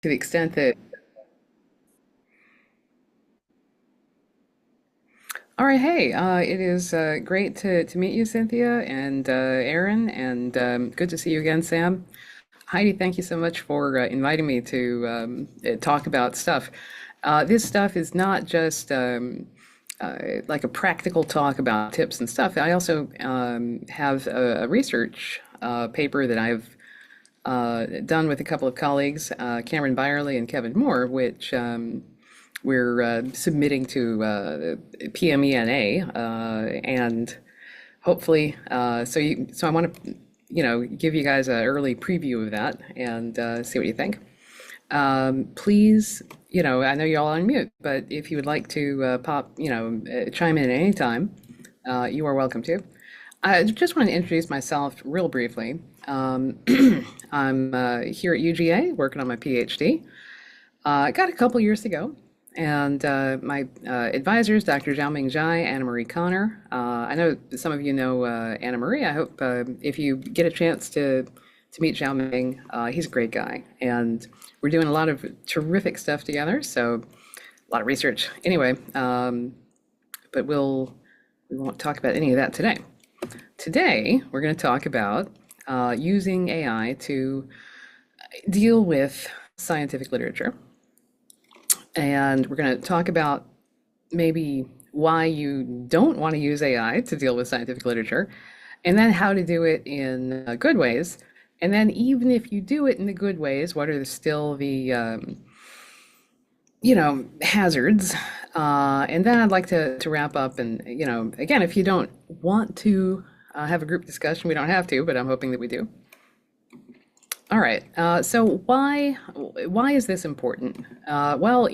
to the extent that. All right, hey, it is great to meet you, Cynthia and Aaron, and good to see you again, Sam. Heidi, thank you so much for inviting me to talk about stuff. This stuff is not just like a practical talk about tips and stuff. I also have a research paper that I've done with a couple of colleagues, Cameron Byerly and Kevin Moore, which we're submitting to PMENA, and hopefully, so I want to, give you guys an early preview of that and see what you think. Please, I know you're all on mute, but if you would like to chime in at any time, you are welcome to. I just want to introduce myself real briefly. I'm here at UGA working on my PhD. I got a couple years to go, and my advisors, Dr. Xiaoming Zhai, Anna Marie Connor. I know some of you know Anna Marie. I hope if you get a chance to meet Xiaoming, he's a great guy, and we're doing a lot of terrific stuff together. So a lot of research. Anyway, but we won't talk about any of that today. Today, we're going to talk about using AI to deal with scientific literature. And we're going to talk about maybe why you don't want to use AI to deal with scientific literature, and then how to do it in good ways. And then, even if you do it in the good ways, what are still the hazards? And then I'd like to wrap up. And again, if you don't want to have a group discussion, we don't have to, but I'm hoping that we do. All right. So why is this important? Well,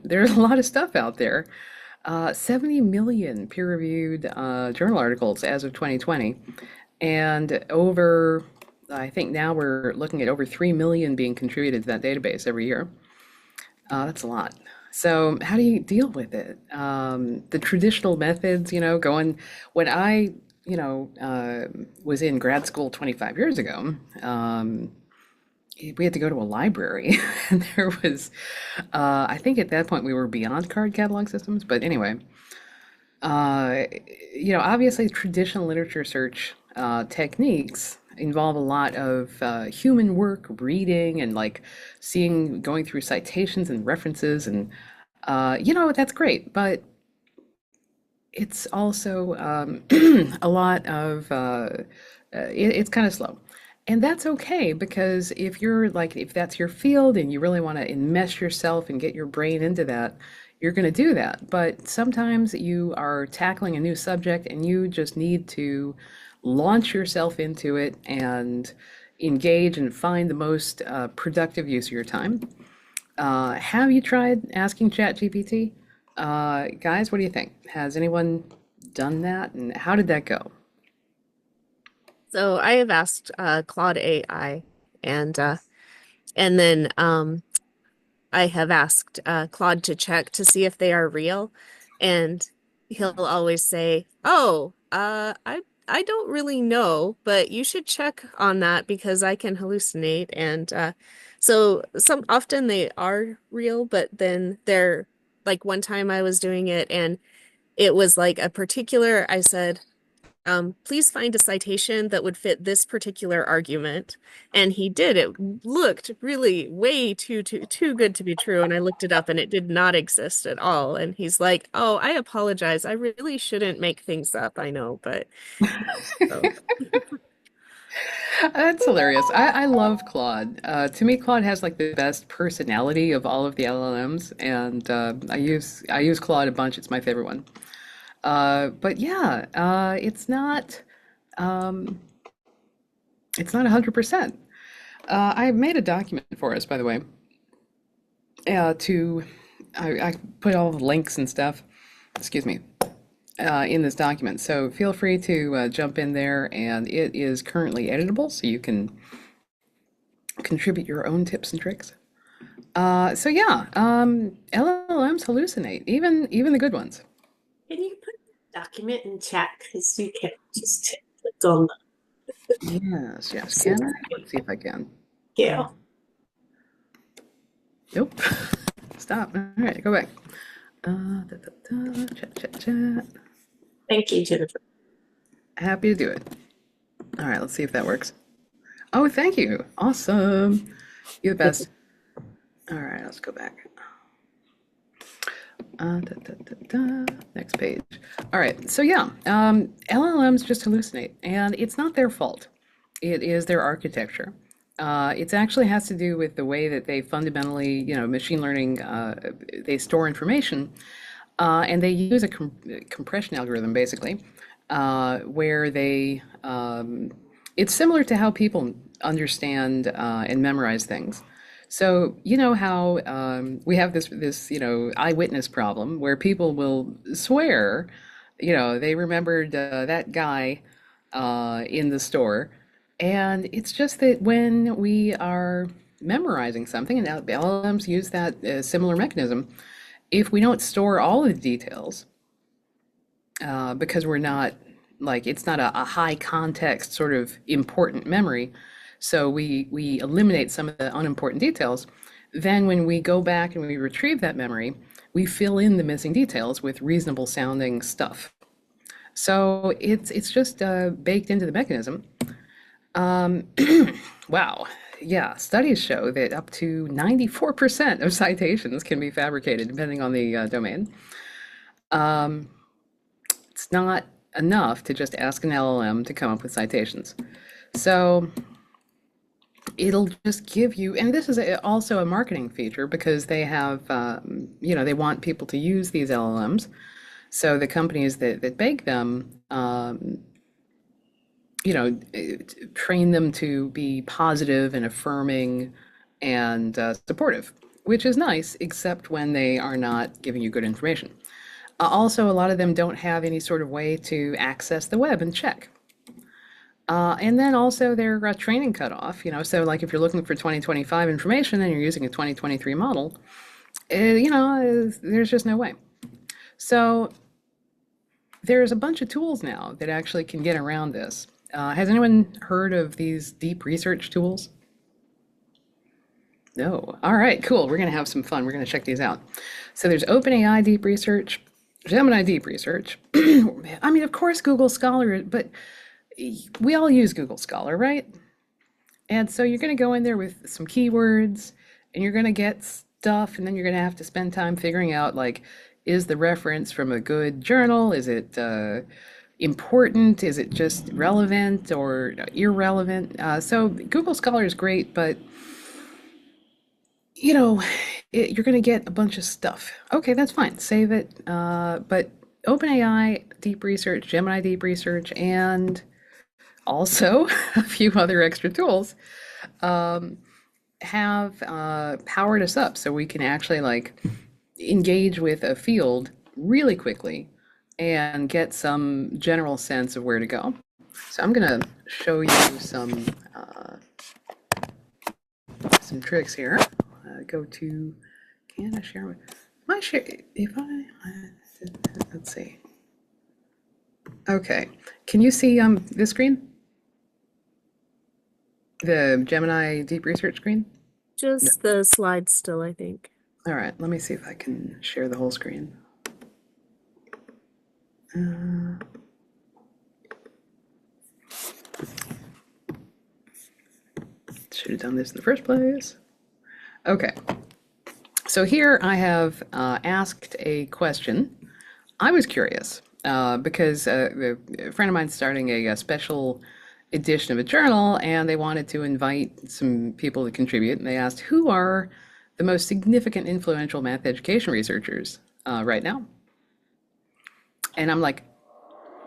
there's a lot of stuff out there. 70 million peer-reviewed journal articles as of 2020, and I think now we're looking at over 3 million being contributed to that database every year. That's a lot. So how do you deal with it? The traditional methods, going when I, was in grad school 25 years ago. We had to go to a library, and there was, I think at that point we were beyond card catalog systems, but anyway, uh, obviously traditional literature search techniques involve a lot of human work, reading, and like going through citations and references, and that's great, but it's also a lot of it's kind of slow. And that's okay because if that's your field and you really want to enmesh yourself and get your brain into that, you're going to do that. But sometimes you are tackling a new subject and you just need to launch yourself into it and engage and find the most productive use of your time. Have you tried asking ChatGPT? Guys, what do you think? Has anyone done that, and how did that go? So I have asked Claude AI, and then I have asked Claude to check to see if they are real, and he'll always say, "Oh, I don't really know, but you should check on that because I can hallucinate." And so some often they are real, but then they're like one time I was doing it and it was like a particular, I said, please find a citation that would fit this particular argument. And he did. It looked really way too good to be true. And I looked it up and it did not exist at all. And he's like, "Oh, I apologize. I really shouldn't make things up. I know, but so That's hilarious. I love Claude. To me, Claude has like the best personality of all of the LLMs, and I use Claude a bunch. It's my favorite one. But yeah, um, it's not 100%. I made a document for us, by the way. To I put all the links and stuff. Excuse me. In this document. So feel free to jump in there, and it is currently editable, so you can contribute your own tips and tricks. So yeah, LLMs hallucinate, even the good ones. Can you put the document in chat? Because you can't just click on Yes, yes. the Can I? Let's see if I can. scale. Nope. Stop. All right, go back. Chat, chat, chat. Thank you, Jennifer. Happy to do it. All right, let's see if that works. Oh, thank you. Awesome. You're the best. All right, let's go back. Next page. All right, so yeah, LLMs just hallucinate, and it's not their fault. It is their architecture. It actually has to do with the way that they fundamentally, machine learning, they store information, and they use a compression algorithm basically, where it's similar to how people understand and memorize things. So you know how we have this eyewitness problem where people will swear, they remembered that guy in the store, and it's just that when we are memorizing something, and LLMs use that similar mechanism, if we don't store all of the details, because we're not like it's not a high context sort of important memory, so we eliminate some of the unimportant details. Then when we go back and we retrieve that memory, we fill in the missing details with reasonable sounding stuff. So it's just baked into the mechanism. Wow. Yeah, studies show that up to 94% of citations can be fabricated, depending on the domain. It's not enough to just ask an LLM to come up with citations. So it'll just give you, and this is also a marketing feature because they have, they want people to use these LLMs. So the companies that bake them, train them to be positive and affirming and supportive, which is nice, except when they are not giving you good information. Also, a lot of them don't have any sort of way to access the web and check. And then also their training cutoff, so like if you're looking for 2025 information and you're using a 2023 model, there's just no way. So there's a bunch of tools now that actually can get around this. Has anyone heard of these deep research tools? No. All right, cool. We're going to have some fun. We're going to check these out. So there's OpenAI Deep Research, Gemini Deep Research. I mean, of course, Google Scholar, but we all use Google Scholar, right? And so you're going to go in there with some keywords and you're going to get stuff, and then you're going to have to spend time figuring out, like, is the reference from a good journal? Is it important? Is it just relevant or irrelevant? So Google Scholar is great, but you're going to get a bunch of stuff. Okay, that's fine. Save it. But OpenAI Deep Research, Gemini Deep Research, and also a few other extra tools have powered us up so we can actually like engage with a field really quickly and get some general sense of where to go. So I'm going to show you some tricks here. Go to, can I share my share? If let's see. Okay, can you see this screen? The Gemini Deep Research screen? Just the slides still, I think. All right, let me see if I can share the whole screen. Should have done this in the first place. Okay, so here I have asked a question. I was curious because a friend of mine's starting a special edition of a journal, and they wanted to invite some people to contribute. And they asked, who are the most significant influential math education researchers right now? And I'm like,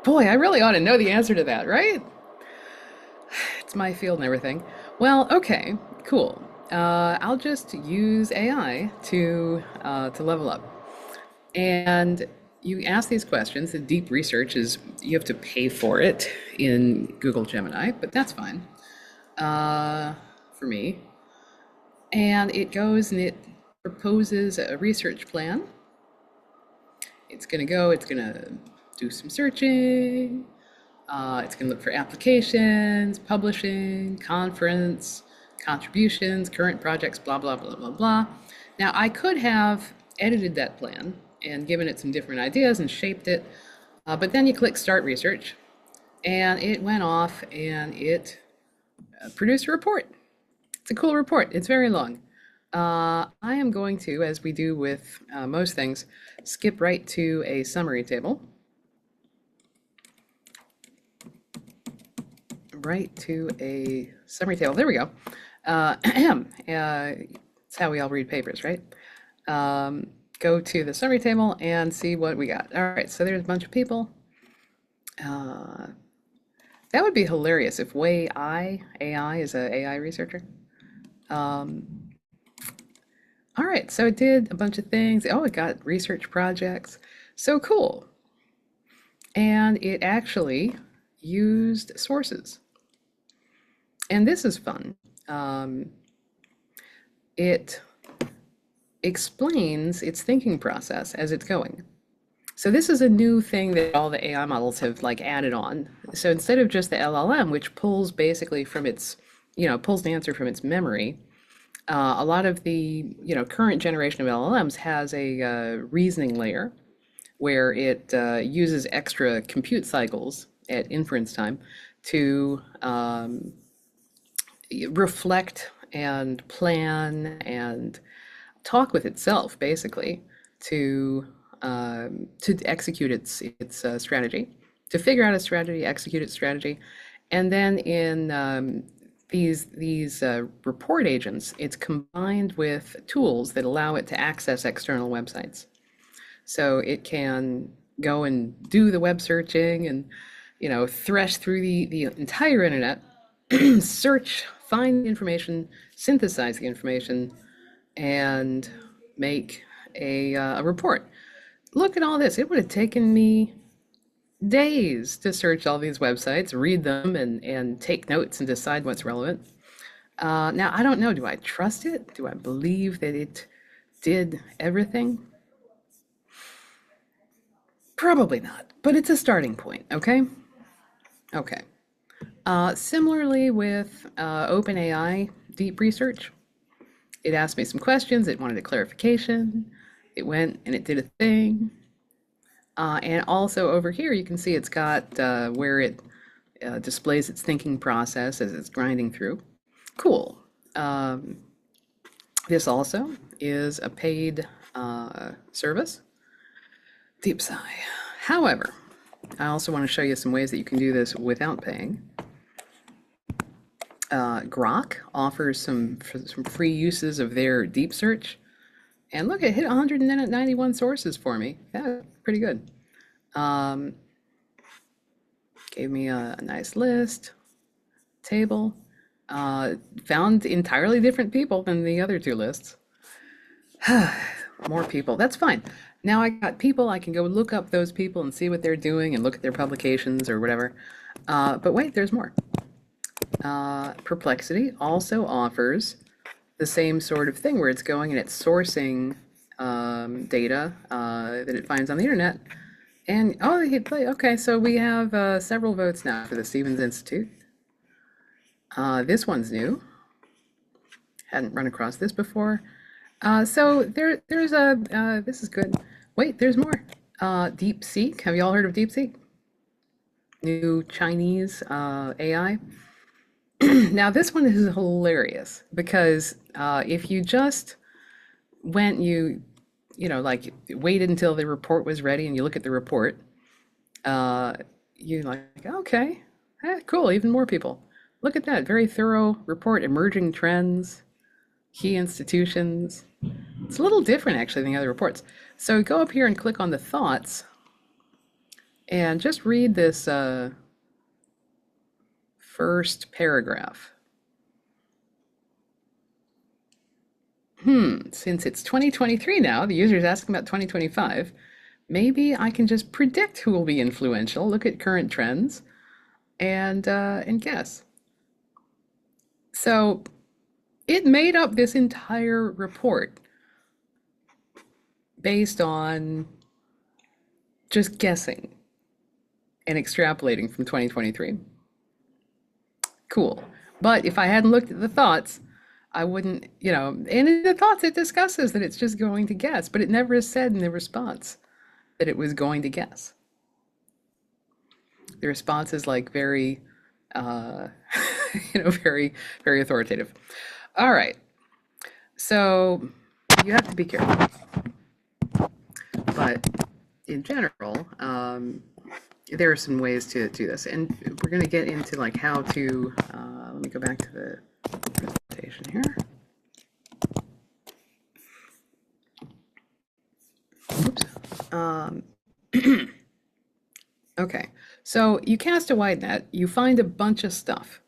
boy, I really ought to know the answer to that, right? It's my field and everything. Well, okay, cool. I'll just use AI to level up. And you ask these questions. The deep research is you have to pay for it in Google Gemini, but that's fine for me. And it goes and it proposes a research plan. It's going to do some searching. It's going to look for applications, publishing, conference, contributions, current projects, blah, blah, blah, blah, blah. Now, I could have edited that plan and given it some different ideas and shaped it, but then you click Start Research, and it went off and it produced a report. It's a cool report. It's very long. I am going to, as we do with most things, skip right to a summary table. Right to a summary table. There we go. It's how we all read papers, right? Go to the summary table and see what we got. All right, so there's a bunch of people. That would be hilarious if AI is a AI researcher. All right, so it did a bunch of things. Oh, it got research projects. So cool. And it actually used sources. And this is fun. It explains its thinking process as it's going. So this is a new thing that all the AI models have like added on. So instead of just the LLM, which pulls basically from its, pulls the answer from its memory, a lot of the, current generation of LLMs has a reasoning layer where it uses extra compute cycles at inference time to reflect and plan and talk with itself, basically, to execute its strategy, to figure out a strategy, execute its strategy, and then in these report agents, it's combined with tools that allow it to access external websites. So it can go and do the web searching and, thresh through the entire internet, search, find the information, synthesize the information, and make a report. Look at all this. It would have taken me days to search all these websites, read them, and take notes and decide what's relevant. Now, I don't know. Do I trust it? Do I believe that it did everything? Probably not, but it's a starting point, okay? Okay. Similarly with OpenAI deep research, it asked me some questions, it wanted a clarification, it went and it did a thing. And also over here, you can see it's got where it displays its thinking process as it's grinding through. Cool. This also is a paid service. Deep sigh. However, I also want to show you some ways that you can do this without paying. Grok offers some free uses of their deep search. And look, it hit 191 sources for me. Yeah, pretty good. Gave me a nice list, table. Found entirely different people than the other two lists. More people. That's fine. Now I got people. I can go look up those people and see what they're doing and look at their publications or whatever. But wait, there's more. Perplexity also offers the same sort of thing where it's going and it's sourcing data that it finds on the internet. And oh, okay, so we have several votes now for the Stevens Institute. This one's new. Hadn't run across this before. So there's a, this is good. Wait, there's more. DeepSeek. Have you all heard of DeepSeek? New Chinese AI. Now this one is hilarious because if you just went, like waited until the report was ready and you look at the report, you're like, okay, cool, even more people. Look at that, very thorough report, emerging trends, key institutions. It's a little different actually than the other reports. So go up here and click on the thoughts and just read this first paragraph. Since it's 2023 now, the user's asking about 2025. Maybe I can just predict who will be influential, look at current trends, and guess. So it made up this entire report based on just guessing and extrapolating from 2023. Cool. But if I hadn't looked at the thoughts, I wouldn't, and in the thoughts it discusses that it's just going to guess, but it never said in the response that it was going to guess. The response is like very, uh, very, very authoritative. All right. So you have to be careful. But in general, there are some ways to do this. And we're going to get into like how to, let me go back to the presentation here. Oops. Okay, so you cast a wide net, you find a bunch of stuff.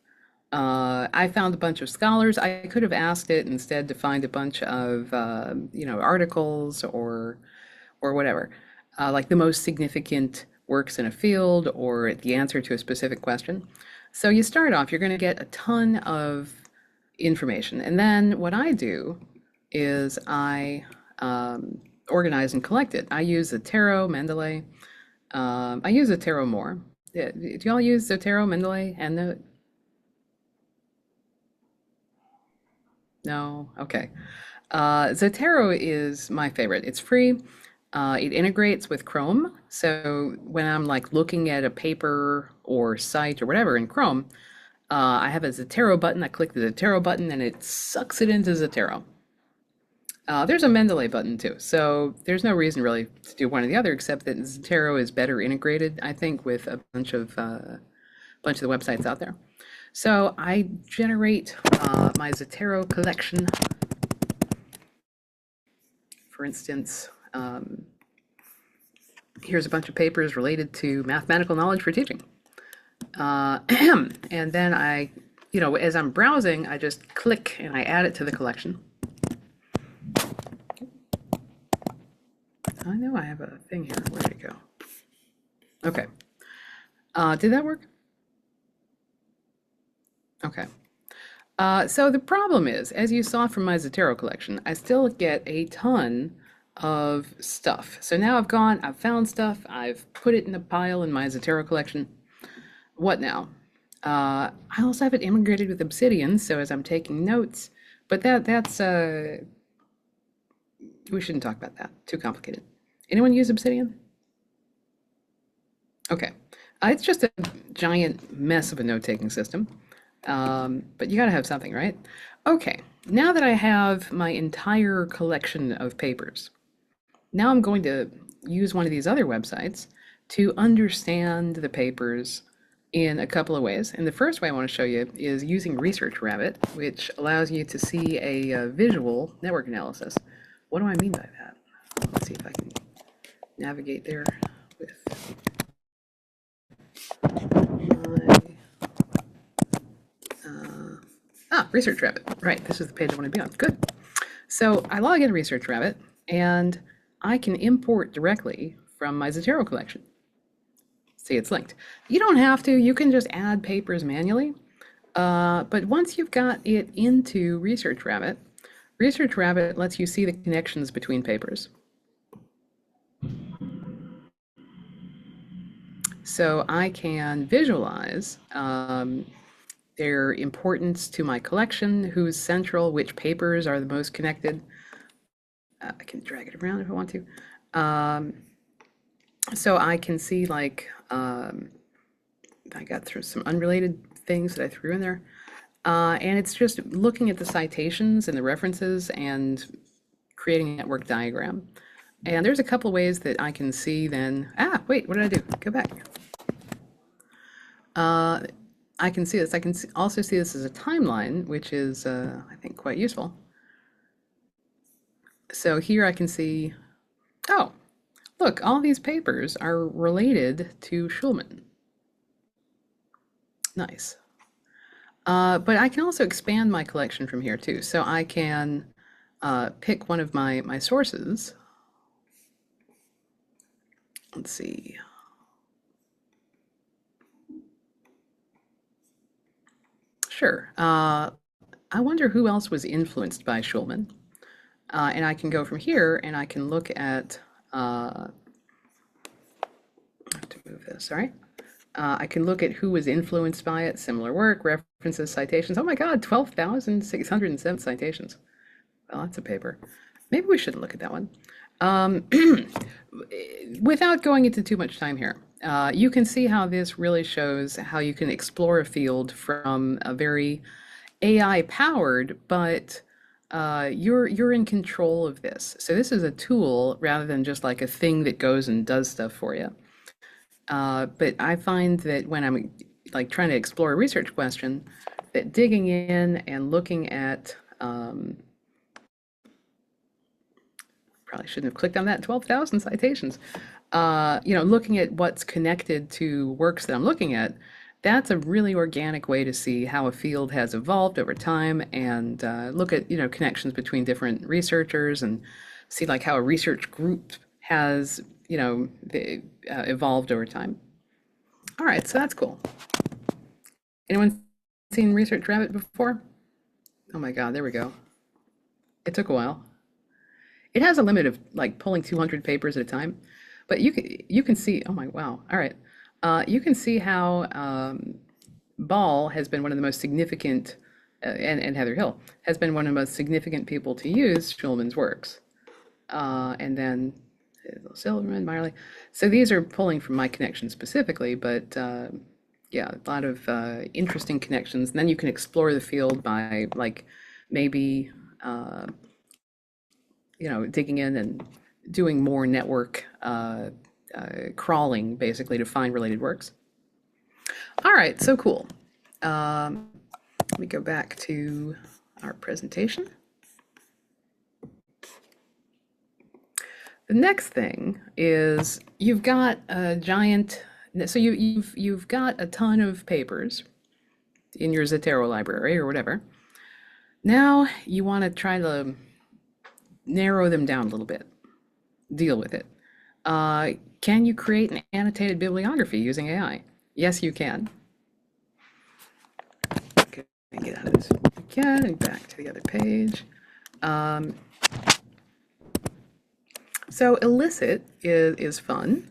I found a bunch of scholars. I could have asked it instead to find a bunch of, articles or whatever, like the most significant works in a field or the answer to a specific question. So you start off, you're going to get a ton of information. And then what I do is I organize and collect it. I use Zotero, Mendeley. I use Zotero more. Yeah, do y'all use Zotero, Mendeley, and the? No? Okay. Zotero is my favorite. It's free. It integrates with Chrome. So when I'm like looking at a paper or site or whatever in Chrome, I have a Zotero button. I click the Zotero button and it sucks it into Zotero. There's a Mendeley button too. So there's no reason really to do one or the other except that Zotero is better integrated, I think, with a bunch of the websites out there. So I generate my Zotero collection. For instance, here's a bunch of papers related to mathematical knowledge for teaching. And then as I'm browsing, I just click and I add it to the collection. I know I have a thing here. Where did it go? Okay. Did that work? Okay. So the problem is, as you saw from my Zotero collection, I still get a ton of stuff. So now I've found stuff, I've put it in a pile in my Zotero collection. What now? I also have it integrated with Obsidian, so as I'm taking notes, but that's we shouldn't talk about that. Too complicated. Anyone use Obsidian? Okay. It's just a giant mess of a note-taking system. But you gotta have something, right? Okay, now that I have my entire collection of papers, now I'm going to use one of these other websites to understand the papers in a couple of ways. And the first way I want to show you is using Research Rabbit, which allows you to see a visual network analysis. What do I mean by that? Let's see if I can navigate there with my Research Rabbit. Right, this is the page I want to be on. Good. So I log into Research Rabbit and I can import directly from my Zotero collection. See, it's linked. You don't have to, you can just add papers manually. But once you've got it into Research Rabbit lets you see the connections between papers. So I can visualize their importance to my collection, who's central, which papers are the most connected. I can drag it around if I want to. So I can see like, I got through some unrelated things that I threw in there. And it's just looking at the citations and the references and creating a network diagram. And there's a couple ways that I can see then, wait, what did I do? Go back. I can see this. I can also see this as a timeline, which is, I think, quite useful. So here I can see, oh, look, all these papers are related to Schulman. Nice. But I can also expand my collection from here too. So I can pick one of my sources. Let's see. Sure. I wonder who else was influenced by Schulman. And I can go from here and I can look at, I have to move this, all right? I can look at who was influenced by it, similar work, references, citations. Oh my God, 12,607 citations. Well, that's a paper. Maybe we shouldn't look at that one. Um, Without going into too much time here, you can see how this really shows how you can explore a field from a very AI powered, but you're in control of this. So this is a tool rather than just like a thing that goes and does stuff for you. But I find that when I'm like trying to explore a research question, that digging in and looking at probably shouldn't have clicked on that 12,000 citations. Looking at what's connected to works that I'm looking at, that's a really organic way to see how a field has evolved over time and look at, connections between different researchers and see like how a research group has, evolved over time. All right, so that's cool. Anyone seen Research Rabbit before? Oh my God, there we go. It took a while. It has a limit of like pulling 200 papers at a time, but you can see. Oh my wow! All right, you can see how Ball has been one of the most significant, and Heather Hill has been one of the most significant people to use Schulman's works, and then Silverman, Meyerly. So these are pulling from my connection specifically, but yeah, a lot of interesting connections. And then you can explore the field by like maybe. Digging in and doing more network crawling, basically, to find related works. All right, so cool. Let me go back to our presentation. The next thing is you've got a giant, so you've got a ton of papers in your Zotero library or whatever. Now you want to try to narrow them down a little bit, deal with it. Can you create an annotated bibliography using AI? Yes, you can. Okay, get out of this again and back to the other page. So Elicit is fun.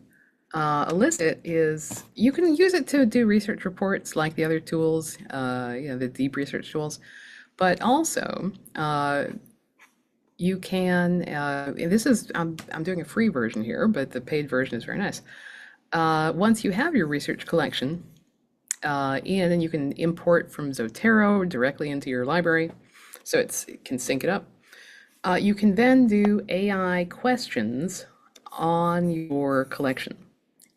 Elicit is, you can use it to do research reports like the other tools, the deep research tools, but also you can, and this is, I'm doing a free version here, but the paid version is very nice. Once you have your research collection in, and you can import from Zotero directly into your library, so it can sync it up. You can then do AI questions on your collection,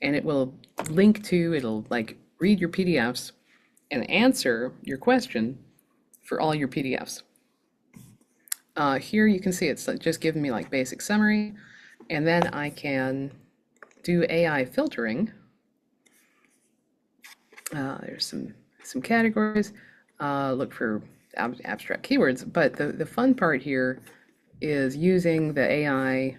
and it will link to, it'll like read your PDFs and answer your question for all your PDFs. Here you can see it's just giving me like basic summary, and then I can do AI filtering. There's some categories. Look for abstract keywords, but the fun part here is using the AI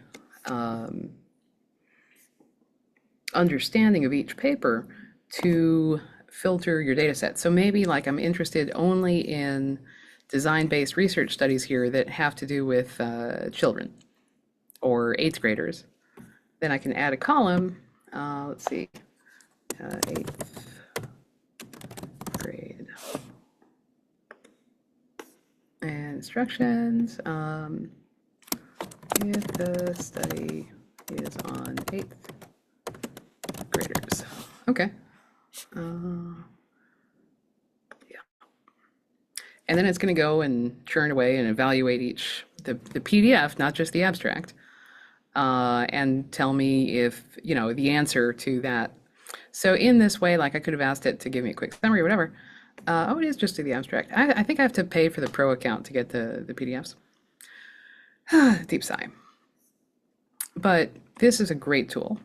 understanding of each paper to filter your data set. So maybe like I'm interested only in design-based research studies here that have to do with children or eighth graders. Then I can add a column, let's see, eighth grade. And instructions, if the study is on eighth graders. Okay. Yeah. And then it's going to go and churn away and evaluate the PDF, not just the abstract, and tell me if, the answer to that. So in this way, like I could have asked it to give me a quick summary or whatever. It is just to the abstract. I think I have to pay for the pro account to get the PDFs. Deep sigh. But this is a great tool.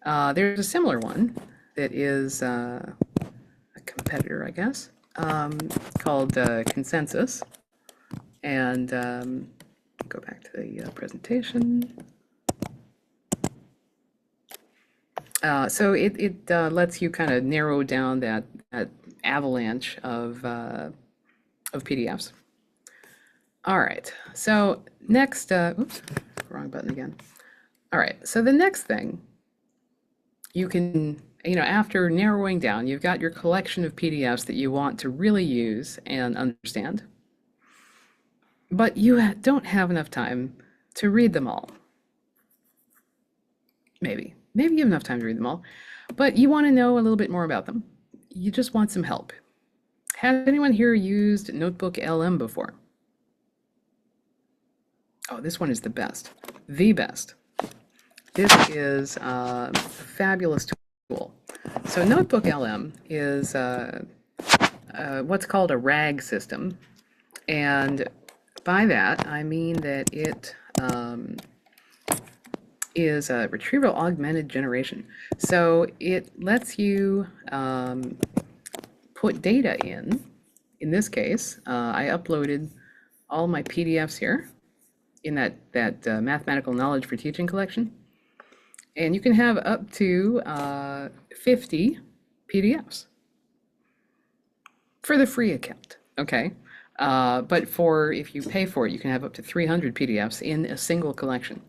There's a similar one that is a competitor, I guess, called Consensus. And go back to the presentation. So it lets you kind of narrow down that avalanche of PDFs. All right, so next, oops, wrong button again. All right, so the next thing, you can after narrowing down, you've got your collection of PDFs that you want to really use and understand, but you don't have enough time to read them all. Maybe you have enough time to read them all, but you want to know a little bit more about them. You just want some help. Has anyone here used Notebook LM before? Oh, this one is the best. The best. This is a fabulous tool. So Notebook LM is what's called a RAG system. And by that, I mean that it is a retrieval augmented generation. So it lets you put data in. In this case, I uploaded all my PDFs here in that mathematical knowledge for teaching collection. And you can have up to 50 PDFs for the free account, okay? But if you pay for it, you can have up to 300 PDFs in a single collection.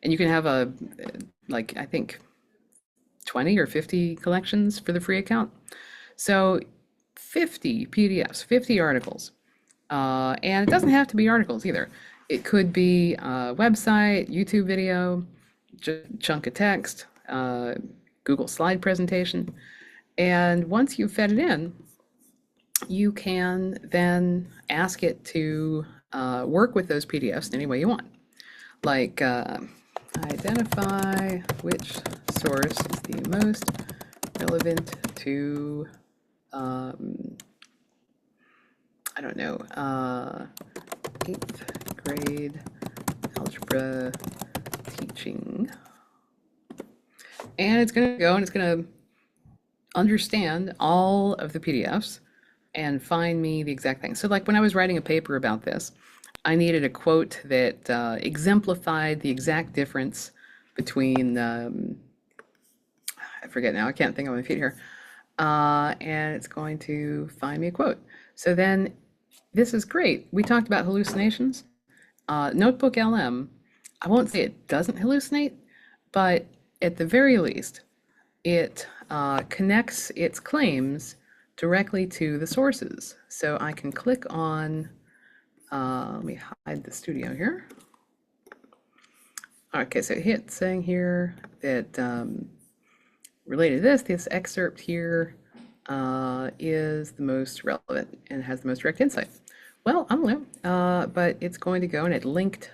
And you can have I think 20 or 50 collections for the free account. So 50 PDFs, 50 articles. And it doesn't have to be articles either. It could be a website, YouTube video, chunk of text, Google slide presentation. And once you've fed it in, you can then ask it to work with those PDFs in any way you want. Like identify which source is the most relevant to, I don't know, 8th grade algebra teaching. And it's going to go and it's going to understand all of the PDFs and find me the exact thing. So like when I was writing a paper about this, I needed a quote that exemplified the exact difference between, I forget now, I can't think on my feet here. And it's going to find me a quote. So then this is great. We talked about hallucinations. Notebook LM, I won't say it doesn't hallucinate, but at the very least, it connects its claims directly to the sources. So I can click on, let me hide the studio here. Okay, so it's saying here that related to this excerpt here is the most relevant and has the most direct insight. Well, I don't know, but it's going to go and it linked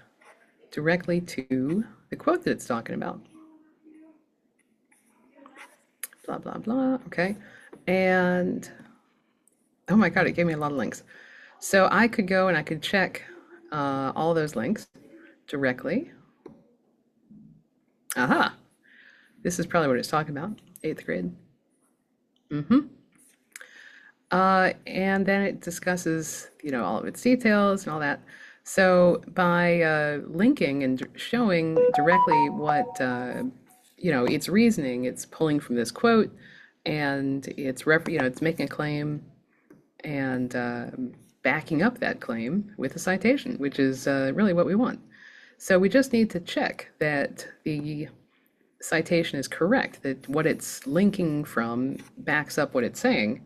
directly to the quote that it's talking about. Blah, blah, blah, okay. And, oh my God, it gave me a lot of links. So I could go and I could check all those links directly. Aha, this is probably what it's talking about, 8th grade. And then it discusses, all of its details and all that. So by linking and showing directly what, its reasoning, it's pulling from this quote, and it's making a claim and backing up that claim with a citation, which is really what we want. So we just need to check that the citation is correct, that what it's linking from backs up what it's saying.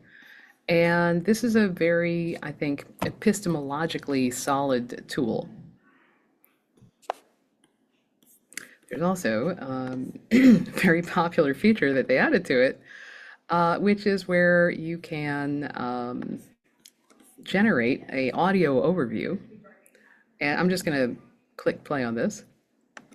And this is a very, I think, epistemologically solid tool. There's also a very popular feature that they added to it, which is where you can generate an audio overview. And I'm just going to click play on this.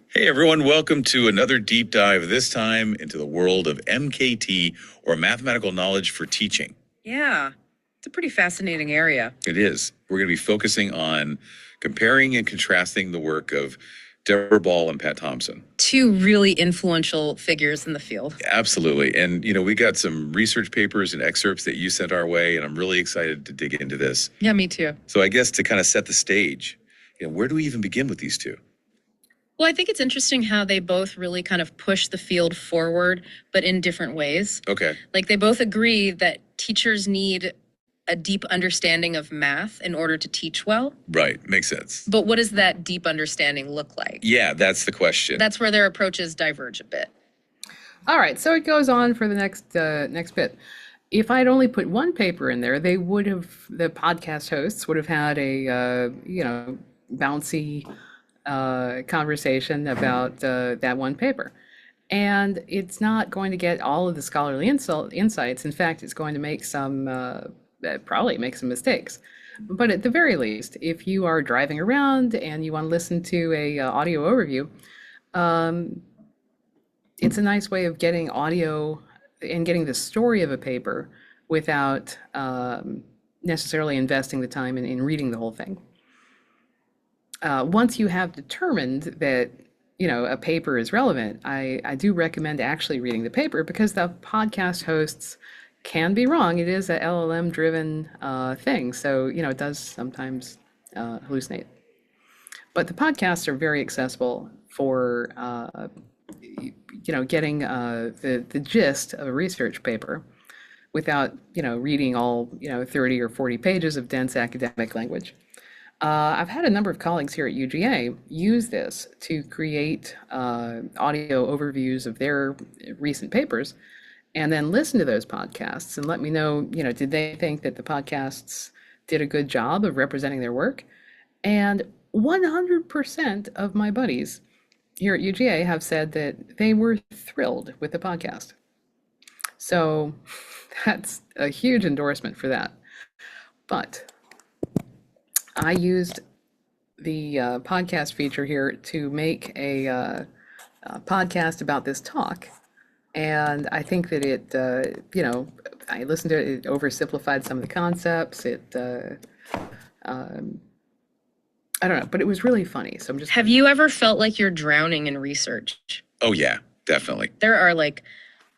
Hey everyone, welcome to another deep dive, this time into the world of MKT, or mathematical knowledge for teaching. Yeah, it's a pretty fascinating area. It is. We're going to be focusing on comparing and contrasting the work of Deborah Ball and Pat Thompson. Two really influential figures in the field. Absolutely. And, we got some research papers and excerpts that you sent our way, and I'm really excited to dig into this. Yeah, me too. So I guess to kind of set the stage, where do we even begin with these two? Well, I think it's interesting how they both really kind of push the field forward, but in different ways. Okay. Like they both agree that teachers need a deep understanding of math in order to teach well. Right. Makes sense. But what does that deep understanding look like? Yeah, that's the question. That's where their approaches diverge a bit. All right, so it goes on for the next bit. If I'd only put one paper in there, the podcast hosts would have had a bouncy conversation about that one paper. And it's not going to get all of the scholarly insights. In fact, it's going to make probably make some mistakes. But at the very least, if you are driving around and you want to listen to a audio overview, um, it's a nice way of getting audio and getting the story of a paper without necessarily investing the time in reading the whole thing. Once you have determined that a paper is relevant, I do recommend actually reading the paper because the podcast hosts can be wrong. It is a LLM driven thing, so it does sometimes hallucinate. But the podcasts are very accessible for getting the gist of a research paper without reading all 30 or 40 pages of dense academic language. I've had a number of colleagues here at UGA use this to create audio overviews of their recent papers and then listen to those podcasts and let me know, did they think that the podcasts did a good job of representing their work? And 100% of my buddies here at UGA have said that they were thrilled with the podcast. So that's a huge endorsement for that. But I used the podcast feature here to make a podcast about this talk. And I think that I listened to it, it oversimplified some of the concepts. I don't know, but it was really funny. So I'm just. Have you ever felt like you're drowning in research? Oh, yeah, definitely. There are like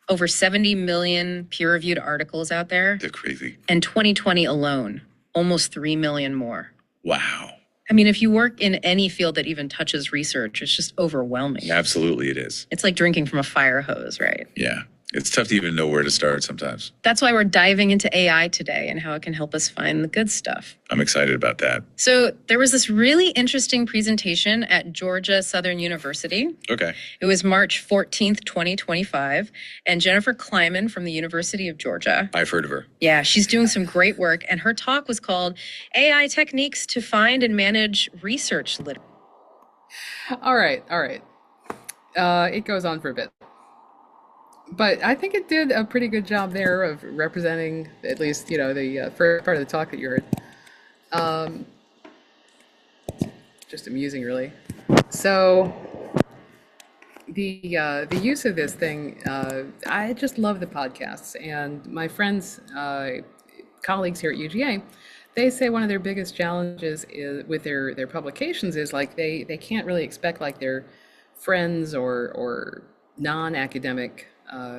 over 70 million peer-reviewed articles out there. They're crazy. And 2020 alone, almost 3 million more. Wow. I mean, if you work in any field that even touches research, it's just overwhelming. Absolutely, it is. It's like drinking from a fire hose, right? Yeah. It's tough to even know where to start sometimes. That's why we're diving into AI today and how it can help us find the good stuff. I'm excited about that. So there was this really interesting presentation at Georgia Southern University. Okay. It was March 14th, 2025. And Jennifer Kleiman from the University of Georgia. I've heard of her. Yeah, she's doing some great work. And her talk was called AI Techniques to Find and Manage Research Literature. All right. It goes on for a bit. But I think it did a pretty good job there of representing at least, the first part of the talk that you heard. Just amusing, really. So the use of this thing, I just love the podcasts. And my friends, colleagues here at UGA, they say one of their biggest challenges with their publications is like they can't really expect like their friends or non-academic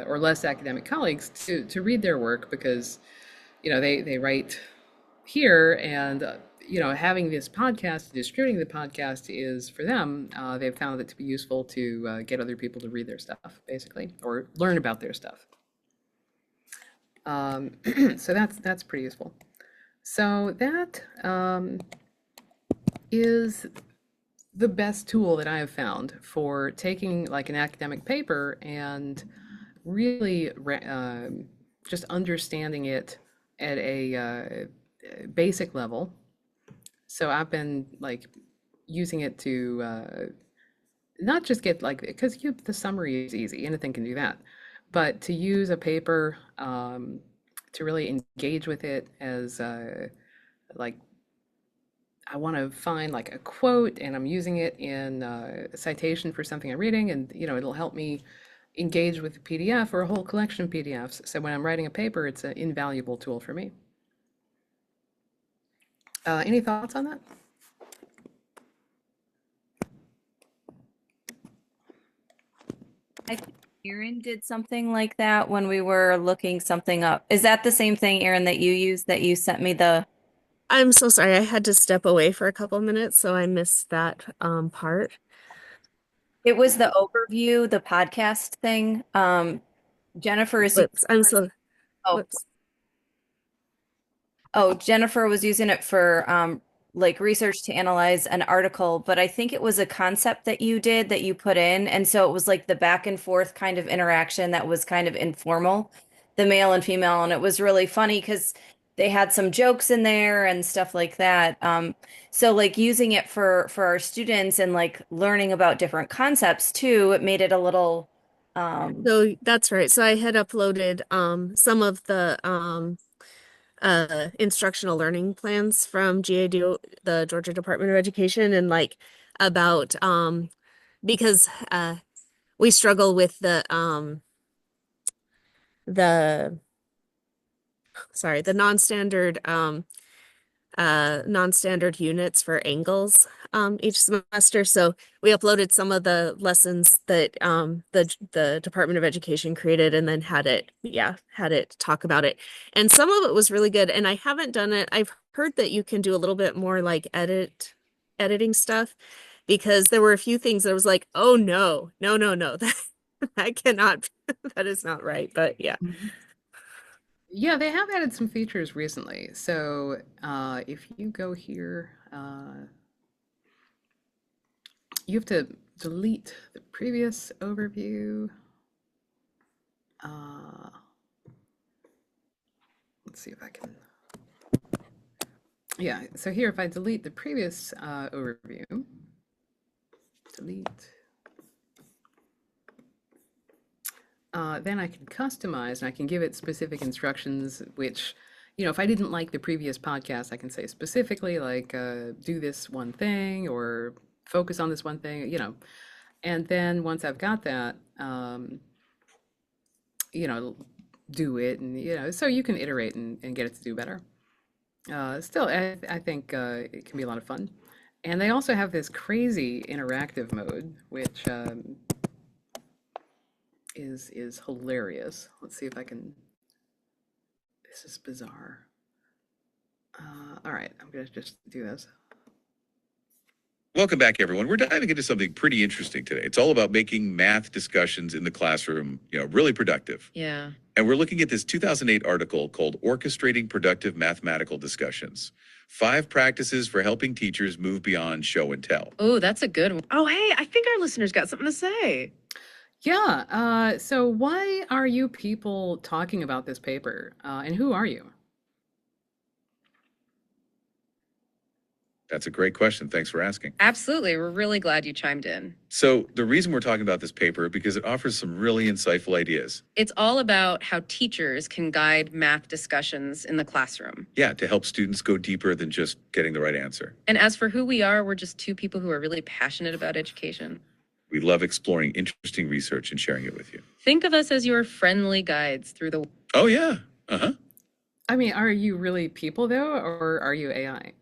or less academic colleagues to read their work because they write here and having this podcast, distributing the podcast is for them, they've found it to be useful to get other people to read their stuff basically or learn about their stuff. So that's pretty useful. So that is the best tool that I have found for taking like an academic paper and really just understanding it at a basic level. So I've been like using it to not just get like, because the summary is easy, anything can do that, but to use a paper to really engage with it as like I want to find like a quote and I'm using it in a citation for something I'm reading and it'll help me engage with the PDF or a whole collection of PDFs. So when I'm writing a paper, it's an invaluable tool for me. Any thoughts on that? I think Erin did something like that when we were looking something up. Is that the same thing, Erin, that you used that you sent me the? I'm so sorry. I had to step away for a couple minutes, so I missed that part. It was the overview, the podcast thing. Jennifer is. Whoops, I'm so. Oh, Whoops. oh, Jennifer was using it for like research to analyze an article, but I think it was a concept that you did that you put in. And so it was like the back and forth kind of interaction that was kind of informal, the male and female. And it was really funny because they had some jokes in there and stuff like that. So like using it for our students and like learning about different concepts too, it made it a little So that's right. So I had uploaded some of the instructional learning plans from GADO, the Georgia Department of Education, and like about because we struggle with the sorry, the non-standard units for angles each semester. So we uploaded some of the lessons that the Department of Education created and then had it talk about it. And some of it was really good. And I haven't done it. I've heard that you can do a little bit more like editing stuff because there were a few things that was like, oh no, that cannot, that is not right. But yeah. Yeah, they have added some features recently. So if you go here, you have to delete the previous overview. Let's see if I can. Yeah, so here, if I delete the previous overview, delete, then I can customize and I can give it specific instructions, which, if I didn't like the previous podcast, I can say specifically like do this one thing or focus on this one thing. And then once I've got that, do it, and so you can iterate and get it to do better. Still, I think it can be a lot of fun. And they also have this crazy interactive mode, which is hilarious. Let's see if I can. This is bizarre. All right, I'm gonna just do this. Welcome back, everyone. We're diving into something pretty interesting today. It's all about making math discussions in the classroom, really productive. Yeah. And we're looking at this 2008 article called Orchestrating Productive Mathematical Discussions. 5 practices for helping teachers move beyond show and tell. Oh, that's a good one. Oh, hey, I think our listeners got something to say. Yeah, so why are you people talking about this paper? And who are you? That's a great question. Thanks for asking. Absolutely. We're really glad you chimed in. So the reason we're talking about this paper because it offers some really insightful ideas. It's all about how teachers can guide math discussions in the classroom. Yeah, to help students go deeper than just getting the right answer. And as for who we are, we're just 2 people who are really passionate about education. We love exploring interesting research and sharing it with you. Think of us as your friendly guides through the... Oh, yeah. Uh-huh. I mean, are you really people though, or are you AI?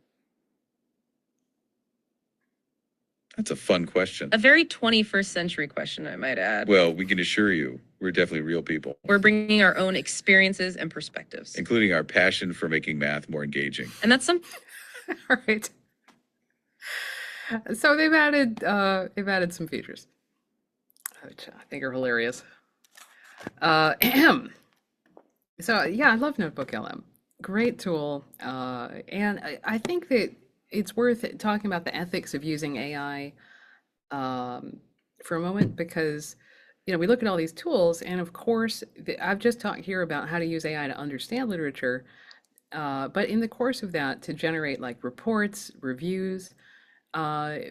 That's a fun question. A very 21st century question, I might add. Well, we can assure you, we're definitely real people, We're bringing our own experiences and perspectives. including our passion for making math more engaging. And that's some... All right. So they've added some features, which I think are hilarious. So yeah, I love Notebook LM. Great tool, and I think that it's worth talking about the ethics of using AI for a moment because we look at all these tools, and of course, I've just talked here about how to use AI to understand literature, but in the course of that, to generate like reports, reviews.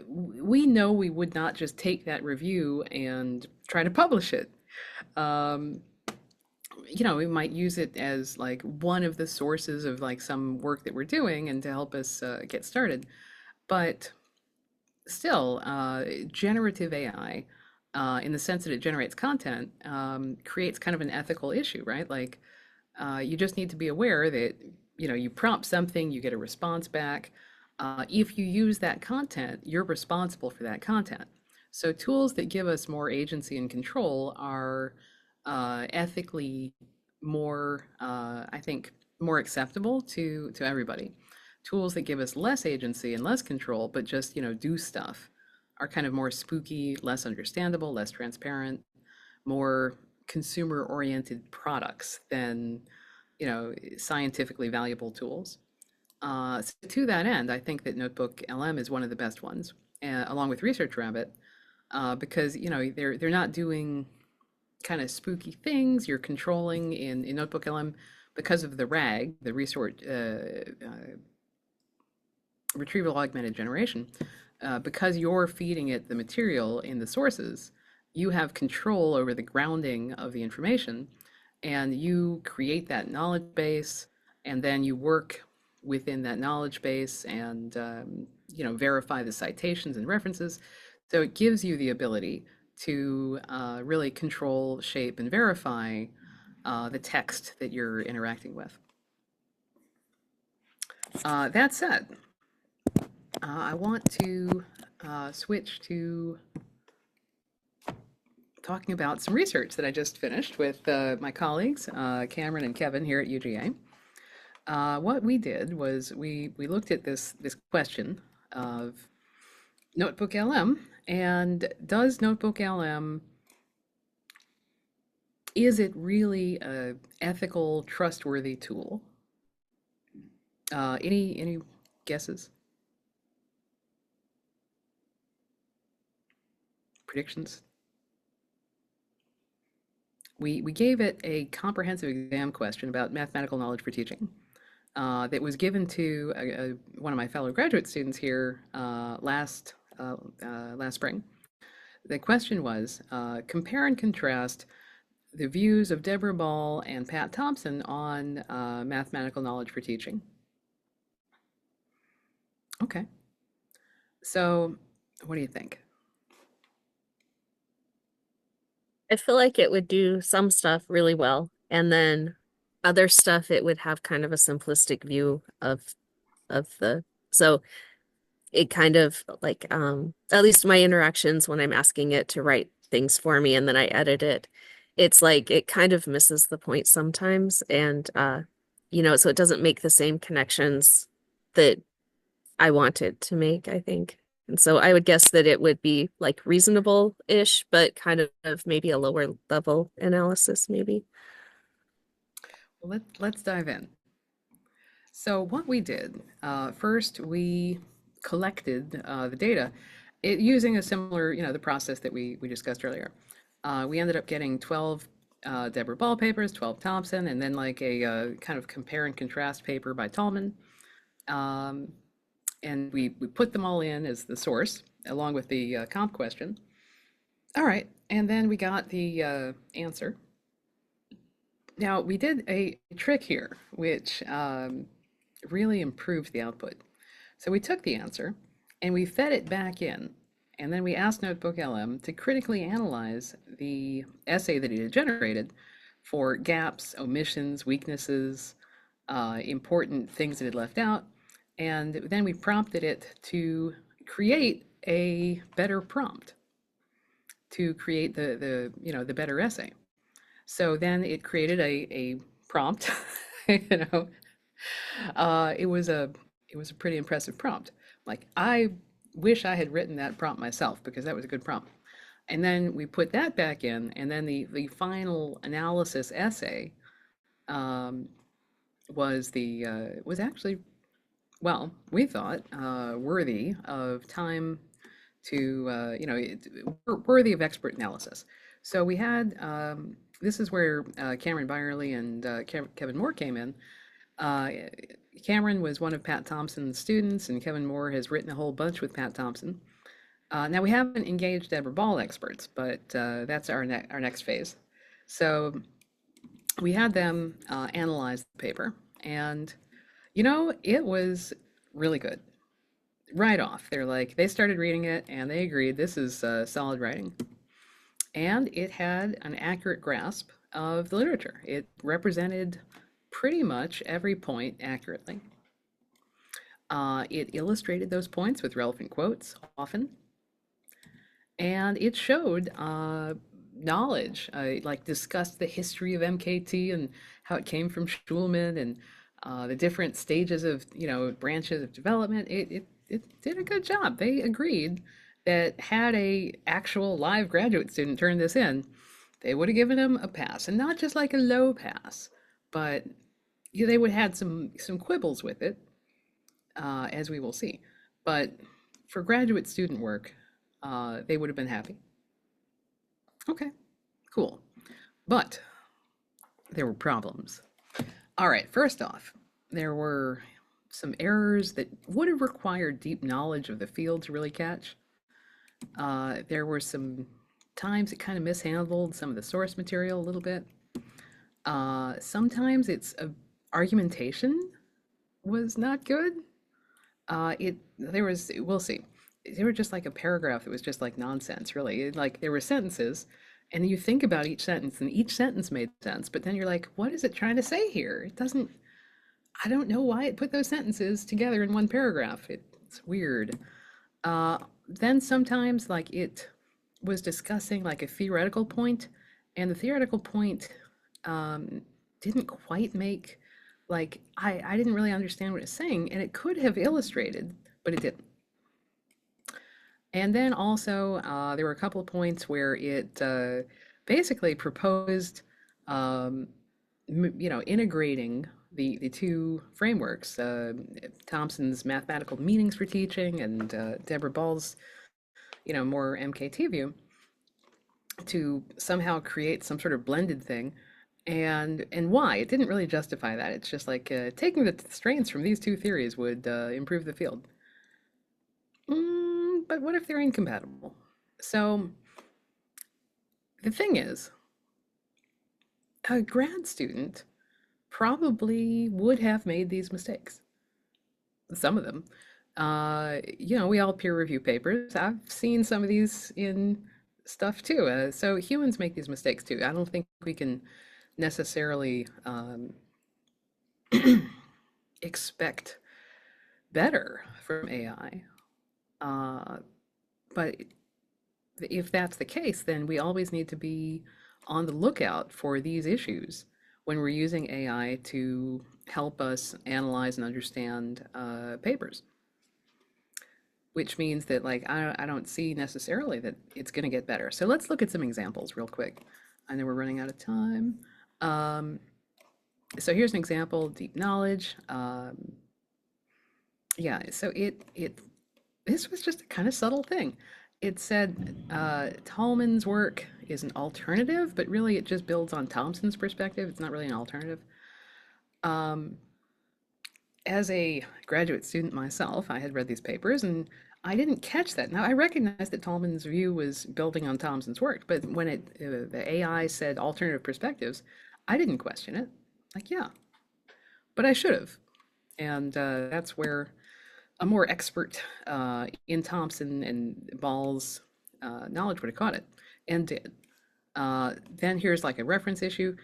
We know we would not just take that review and try to publish it. Um, we might use it as like one of the sources of like some work that we're doing and to help us get started. But still, generative AI, in the sense that it generates content, creates kind of an ethical issue, right? Like, you just need to be aware that, you prompt something, you get a response back. If you use that content, you're responsible for that content. So tools that give us more agency and control are ethically more, I think, more acceptable to everybody. Tools that give us less agency and less control, but just, do stuff are kind of more spooky, less understandable, less transparent, more consumer-oriented products than, scientifically valuable tools. So to that end, I think that Notebook LM is one of the best ones, along with Research Rabbit, because they're not doing kind of spooky things. You're controlling in Notebook LM because of the RAG, the retrieval augmented generation. Because you're feeding it the material in the sources, you have control over the grounding of the information, and you create that knowledge base, and then you work within that knowledge base and verify the citations and references. So it gives you the ability to really control, shape, and verify the text that you're interacting with. That said, I want to switch to talking about some research that I just finished with my colleagues, Cameron and Kevin here at UGA. What we did was we looked at this question of Notebook LM, and does Notebook LM, is it really a ethical, trustworthy tool? Any guesses? Predictions? We gave it a comprehensive exam question about mathematical knowledge for teaching that was given to one of my fellow graduate students here last spring. The question was, compare and contrast the views of Deborah Ball and Pat Thompson on mathematical knowledge for teaching. Okay. So what do you think? I feel like it would do some stuff really well, and then other stuff it would have kind of a simplistic view of the so it kind of like at least my interactions when I'm asking it to write things for me and then I edit it, it's like it kind of misses the point sometimes, and so it doesn't make the same connections that I wanted to make, I think. And so I would guess that it would be like reasonable-ish, but kind of maybe a lower level analysis, maybe. Well, let's dive in. So what we did, first we collected the data using a similar, the process that we discussed earlier. We ended up getting 12 Deborah Ball papers, 12 Thompson, and then like a kind of compare and contrast paper by Tallman. And we put them all in as the source, along with the comp question. All right, and then we got the answer. Now, we did a trick here, which really improved the output. So we took the answer, and we fed it back in, and then we asked Notebook LM to critically analyze the essay that it had generated for gaps, omissions, weaknesses, important things that it left out. And then we prompted it to create a better prompt, to create the better essay. So then it created a prompt. you know, it was a pretty impressive prompt. Like, I wish I had written that prompt myself because that was a good prompt. And then we put that back in, and then the final analysis essay was actually, well, we thought worthy of time to, worthy of expert analysis. So we had, this is where Cameron Byerly and Kevin Moore came in. Cameron was one of Pat Thompson's students, and Kevin Moore has written a whole bunch with Pat Thompson. Now, we haven't engaged Deborah Ball experts, but that's our next phase. So we had them analyze the paper, and it was really good. Right off, they started reading it, and they agreed this is solid writing. And it had an accurate grasp of the literature. It represented pretty much every point accurately. It illustrated those points with relevant quotes often. And it showed knowledge, like discussed the history of MKT and how it came from Schulman and the different stages of, branches of development. It did a good job. They agreed that had a actual live graduate student turn this in, they would have given him a pass, and not just like a low pass, but they would have had some quibbles with it, as we will see. But for graduate student work, they would have been happy. Okay, cool. But there were problems. All right, first off, there were some errors that would have required deep knowledge of the field to really catch. There were some times it kind of mishandled some of the source material a little bit. Sometimes its argumentation was not good. We'll see. There were just like a paragraph that was just like nonsense, really. Like there were sentences, and you think about each sentence, and each sentence made sense, but then you're like, what is it trying to say here? It doesn't, I don't know why it put those sentences together in one paragraph. It's weird. Then sometimes like it was discussing like a theoretical point, and the theoretical point didn't quite make like I didn't really understand what it's saying, and it could have illustrated, but it didn't. And then also there were a couple of points where it basically proposed, integrating the two frameworks, Thompson's mathematical meanings for teaching and Deborah Ball's, more MKT view, to somehow create some sort of blended thing. And why? It didn't really justify that. It's just like taking the strains from these two theories would improve the field. But what if they're incompatible? So the thing is, a grad student probably would have made these mistakes. Some of them. We all peer review papers. I've seen some of these in stuff too. So humans make these mistakes too. I don't think we can necessarily expect better from AI. But if that's the case, then we always need to be on the lookout for these issues when we're using AI to help us analyze and understand papers. Which means that like I don't see necessarily that it's going to get better. So let's look at some examples real quick. I know we're running out of time. So here's an example: deep knowledge. Yeah. So this was just a kind of subtle thing. It said Tolman's work is an alternative, but really it just builds on Thompson's perspective. It's not really an alternative. As a graduate student myself, I had read these papers and I didn't catch that. Now I recognize that Tolman's view was building on Thompson's work, but when the AI said alternative perspectives, I didn't question it. Like, yeah, but I should have. And that's where a more expert in Thompson and Ball's knowledge would have caught it and did. Then here's like a reference issue.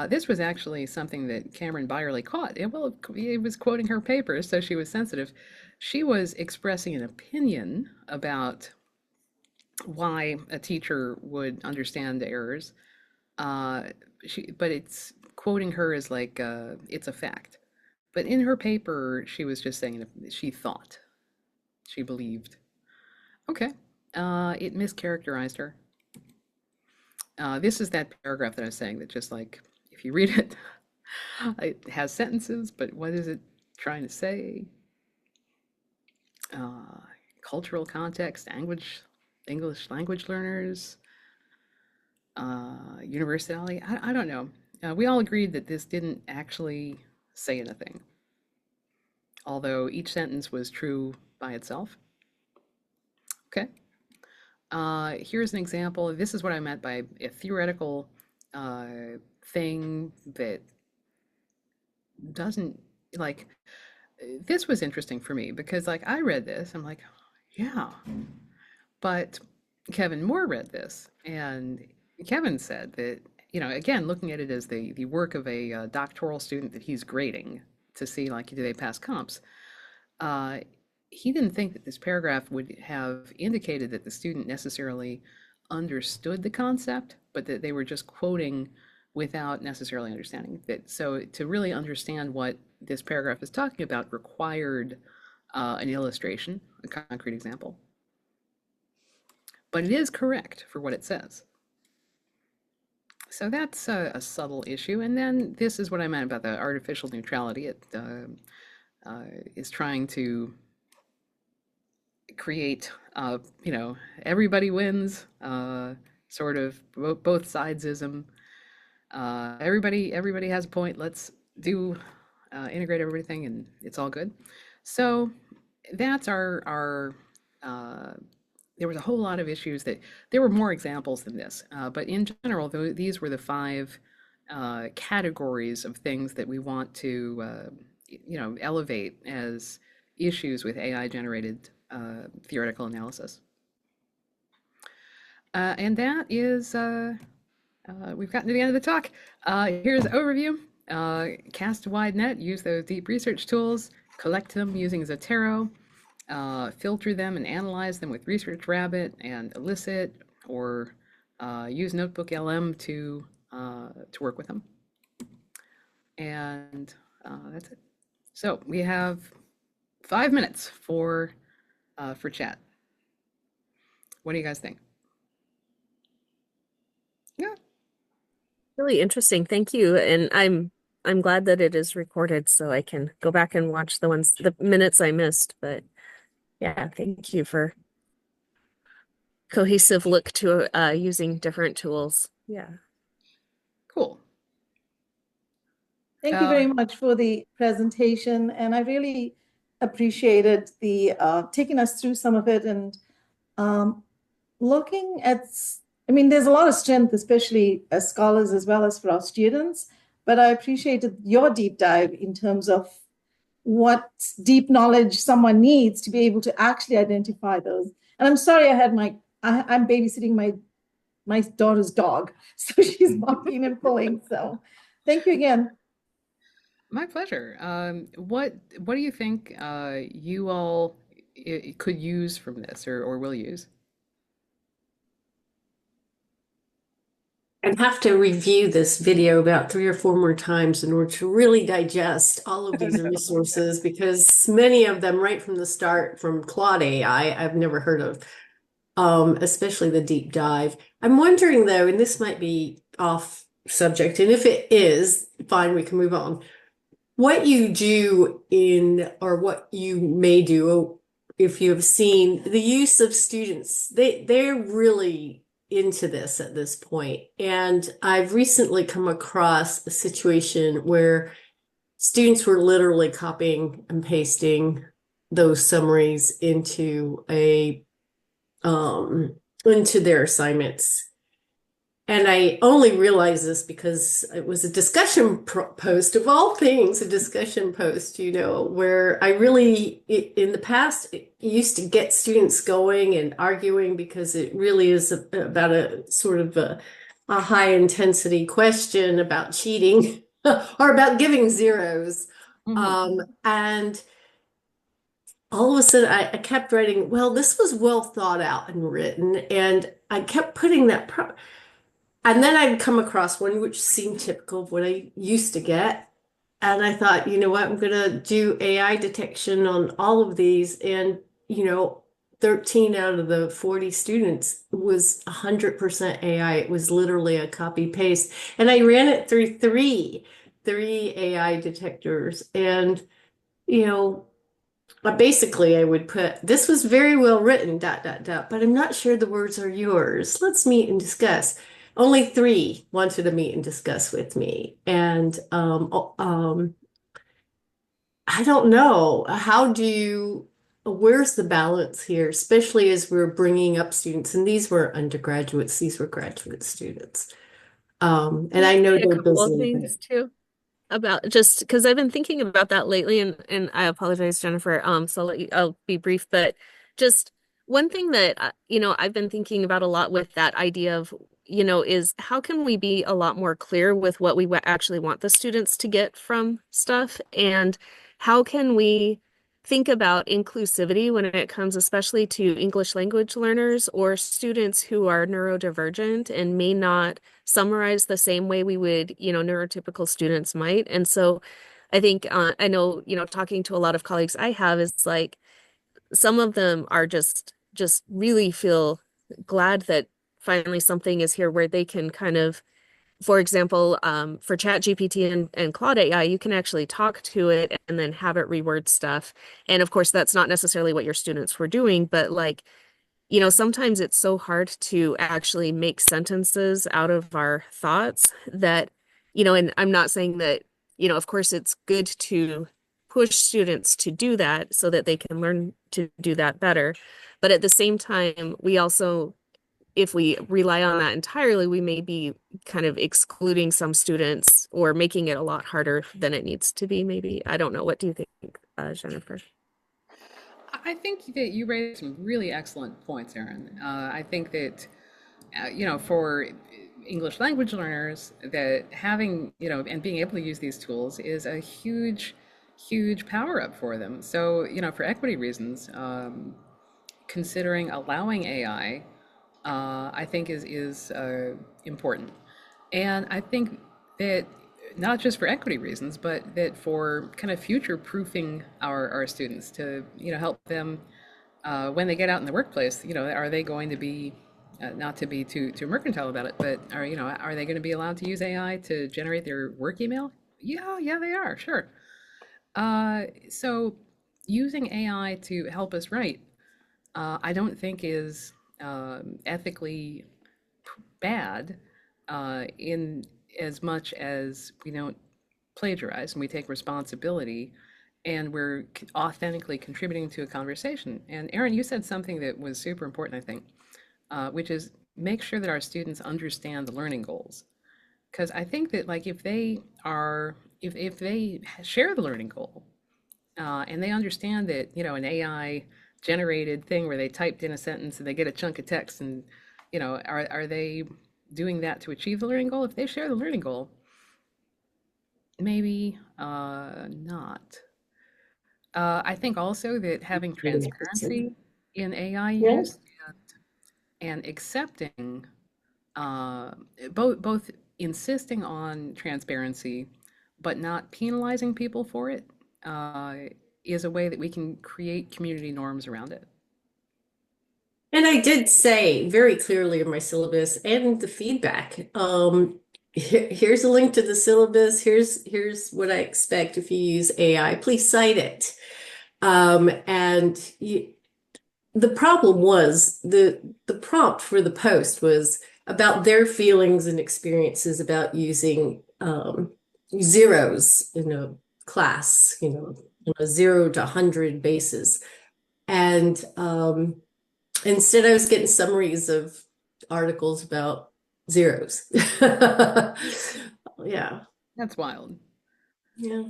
This was actually something that Cameron Byerly caught. It was quoting her papers, so she was sensitive. She was expressing an opinion about why a teacher would understand the errors. But it's quoting her as like it's a fact. But in her paper, she was just saying she thought, she believed. Okay, it mischaracterized her. This is that paragraph that I was saying that just like, if you read it, it has sentences, but what is it trying to say? Cultural context, English language learners, universality. I don't know. We all agreed that this didn't actually say anything, although each sentence was true by itself. Okay. Here's an example. This is what I meant by a theoretical thing that doesn't like. This was interesting for me because like I read this, I'm like, yeah, but Kevin Moore read this, and Kevin said that, again, looking at it as the work of a doctoral student that he's grading to see like, do they pass comps? He didn't think that this paragraph would have indicated that the student necessarily understood the concept, but that they were just quoting without necessarily understanding that. So to really understand what this paragraph is talking about required an illustration, a concrete example. But it is correct for what it says. So that's a subtle issue. And then this is what I meant about the artificial neutrality. is trying to create, everybody wins, sort of both sidesism. Everybody has a point. Let's do integrate everything, and it's all good. So that's our. There was a whole lot of issues that there were more examples than this, but in general, these were the five categories of things that we want to, elevate as issues with AI generated theoretical analysis. And that is, we've gotten to the end of the talk. Here's an overview. Cast a wide net, use those deep research tools, collect them using Zotero, filter them and analyze them with Research Rabbit and Elicit, or use Notebook LM to work with them. And that's it. So we have 5 minutes for chat. What do you guys think? Yeah. Really interesting. Thank you. And I'm glad that it is recorded so I can go back and watch the minutes I missed. But yeah, thank you for cohesive look to using different tools. Yeah. Cool. Thank you very much for the presentation, and I really appreciated the taking us through some of it and looking at. I mean, there's a lot of strength, especially as scholars as well as for our students. But I appreciated your deep dive in terms of what deep knowledge someone needs to be able to actually identify those. And I'm sorry, I'm babysitting my daughter's dog, so she's barking and pulling. So, thank you again. My pleasure. What do you think you all could use from this or will use? I'd have to review this video about 3 or 4 more times in order to really digest all of these resources, because many of them right from the start, from Claude AI, I've never heard of, especially the deep dive. I'm wondering though, and this might be off subject, and if it is, fine, we can move on. What you do or what you may do, if you have seen the use of students, they're really into this at this point. And I've recently come across a situation where students were literally copying and pasting those summaries into into their assignments. And I only realized this because it was a discussion post, of all things, a discussion post, where I really, in the past, used to get students going and arguing, because it really is about a sort of a high intensity question about cheating or about giving zeros. And all of a sudden I kept writing, well, this was well thought out and written. And I kept putting that and then I'd come across one which seemed typical of what I used to get. And I thought, you know what, I'm going to do AI detection on all of these. And, 13 out of the 40 students was 100% AI. It was literally a copy paste. And I ran it through three AI detectors. And, basically I would put, this was very well written, ... but I'm not sure the words are yours. Let's meet and discuss. Only 3 wanted to meet and discuss with me. And I don't know. Where's the balance here, especially as we're bringing up students? And these were undergraduates, these were graduate students. And I know they're busy. Things too. About just because I've been thinking about that lately, and I apologize, Jennifer. So I'll be brief, but just one thing that I've been thinking about a lot with that idea of is how can we be a lot more clear with what we actually want the students to get from stuff, and how can we think about inclusivity when it comes especially to English language learners or students who are neurodivergent and may not summarize the same way we would, neurotypical students might. And so I think, I know, talking to a lot of colleagues I have is like, some of them are just really feel glad that finally something is here where they can kind of for example, for ChatGPT and Claude AI, you can actually talk to it and then have it reword stuff. And of course, that's not necessarily what your students were doing, but like, sometimes it's so hard to actually make sentences out of our thoughts that, and I'm not saying that, of course, it's good to push students to do that so that they can learn to do that better. But at the same time, we also, if we rely on that entirely, we may be kind of excluding some students or making it a lot harder than it needs to be, maybe. I don't know. What do you think, Jennifer? I think that you raised some really excellent points, Aaron. I think that for English language learners, that having, and being able to use these tools is a huge, huge power up for them. So, for equity reasons, considering allowing AI, I think is important. And I think that not just for equity reasons, but that for kind of future proofing our students to, help them when they get out in the workplace, are they going to be, not to be too mercantile about it, but are they going to be allowed to use AI to generate their work email? Yeah, they are, sure. So using AI to help us write, I don't think is ethically bad, in as much as we don't plagiarize and we take responsibility and we're authentically contributing to a conversation. And Aaron, you said something that was super important, I think, which is make sure that our students understand the learning goals. Because I think that, like, if they share the learning goal, and they understand that, an AI generated thing where they typed in a sentence and they get a chunk of text, and are they doing that to achieve the learning goal? If they share the learning goal, maybe not. I think also that having transparency in AI Yeah. use and accepting, uh, both insisting on transparency, but not penalizing people for it, uh, is a way that we can create community norms around it. And I did say very clearly in my syllabus and the feedback, here's a link to the syllabus. Here's what I expect if you use AI. Please cite it. And the problem was the prompt for the post was about their feelings and experiences about using zeros in a class, on a 0 to 100 basis. And instead, I was getting summaries of articles about zeros. Yeah. That's wild. Yeah.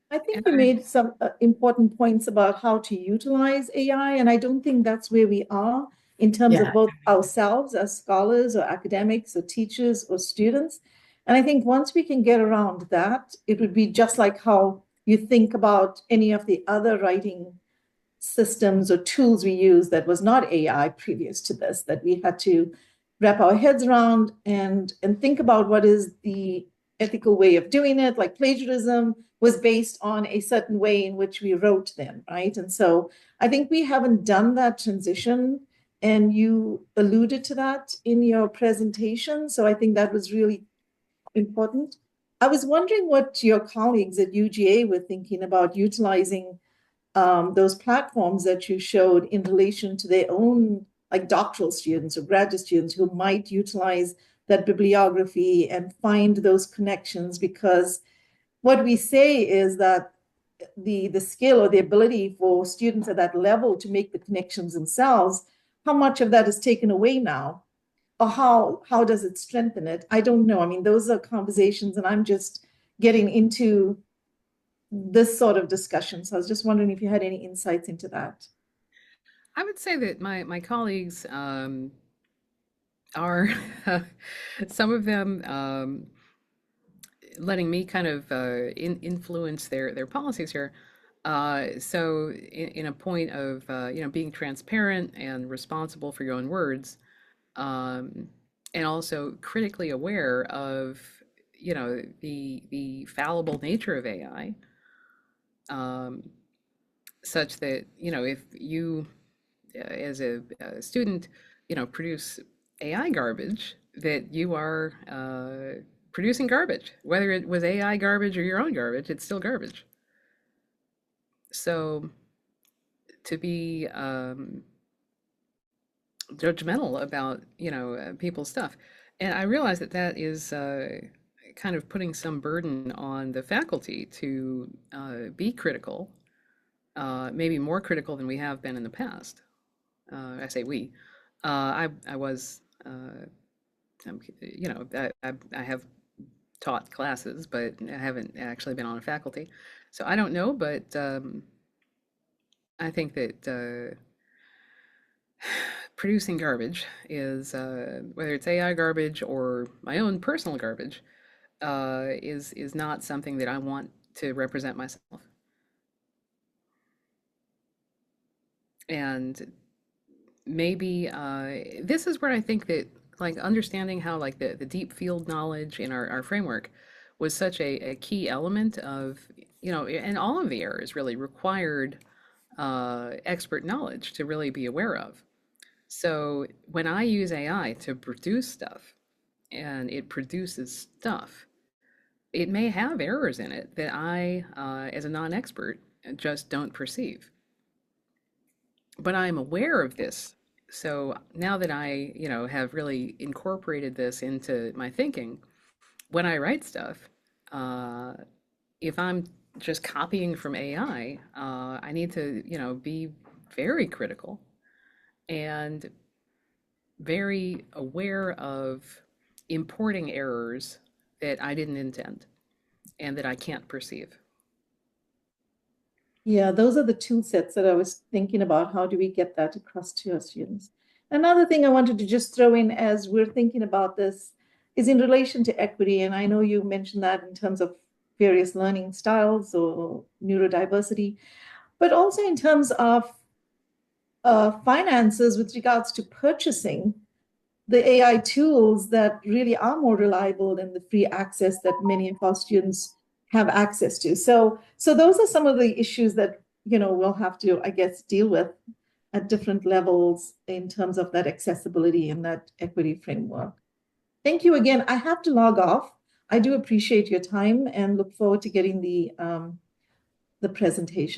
I think And you I, made some important points about how to utilize AI, and I don't think that's where we are in terms of Yeah. both ourselves as scholars or academics or teachers or students. And I think once we can get around that, it would be just like how you think about any of the other writing systems or tools we use that was not AI previous to this, that we had to wrap our heads around and think about what is the ethical way of doing it. Like plagiarism was based on a certain way in which we wrote them, right? And so I think we haven't done that transition. And you alluded to that in your presentation. So I think that was really important. I was wondering what your colleagues at UGA were thinking about utilizing those platforms that you showed in relation to their own, like doctoral students or graduate students who might utilize that bibliography and find those connections. Because what we say is that the skill or the ability for students at that level to make the connections themselves, how much of that is taken away now, or how does it strengthen it? I don't know. I mean, those are conversations, and I'm just getting into this sort of discussion. So I was just wondering if you had any insights into that. I would say that my colleagues, are some of them, letting me kind of influence their policies here. So in a point of being transparent and responsible for your own words, um, and also critically aware of the fallible nature of AI, um, such that if you, as a student, produce AI garbage, that you are producing garbage. Whether it was AI garbage or your own garbage, it's still garbage. So to be judgmental about, people's stuff. And I realize that that is kind of putting some burden on the faculty to be critical, maybe more critical than we have been in the past. I say we. I was, I have taught classes, but I haven't actually been on a faculty. So I don't know, but I think that producing garbage is, whether it's AI garbage or my own personal garbage, is not something that I want to represent myself. And maybe this is where I think that, like, understanding how, like, the deep field knowledge in our framework was such a key element of, and all of the errors really required expert knowledge to really be aware of. So when I use AI to produce stuff and it produces stuff, it may have errors in it that I, as a non-expert, just don't perceive. But I'm aware of this. So now that I, have really incorporated this into my thinking, when I write stuff, uh, if I'm just copying from AI, I need to, be very critical and very aware of importing errors that I didn't intend and that I can't perceive. Yeah, those are the tool sets that I was thinking about. How do we get that across to our students? Another thing I wanted to just throw in as we're thinking about this is in relation to equity. And I know you mentioned that in terms of various learning styles or neurodiversity, but also in terms of finances with regards to purchasing the AI tools that really are more reliable than the free access that many of our students have access to. So those are some of the issues that, we'll have to, I guess, deal with at different levels in terms of that accessibility and that equity framework. Thank you again. I have to log off. I do appreciate your time and look forward to getting the presentation.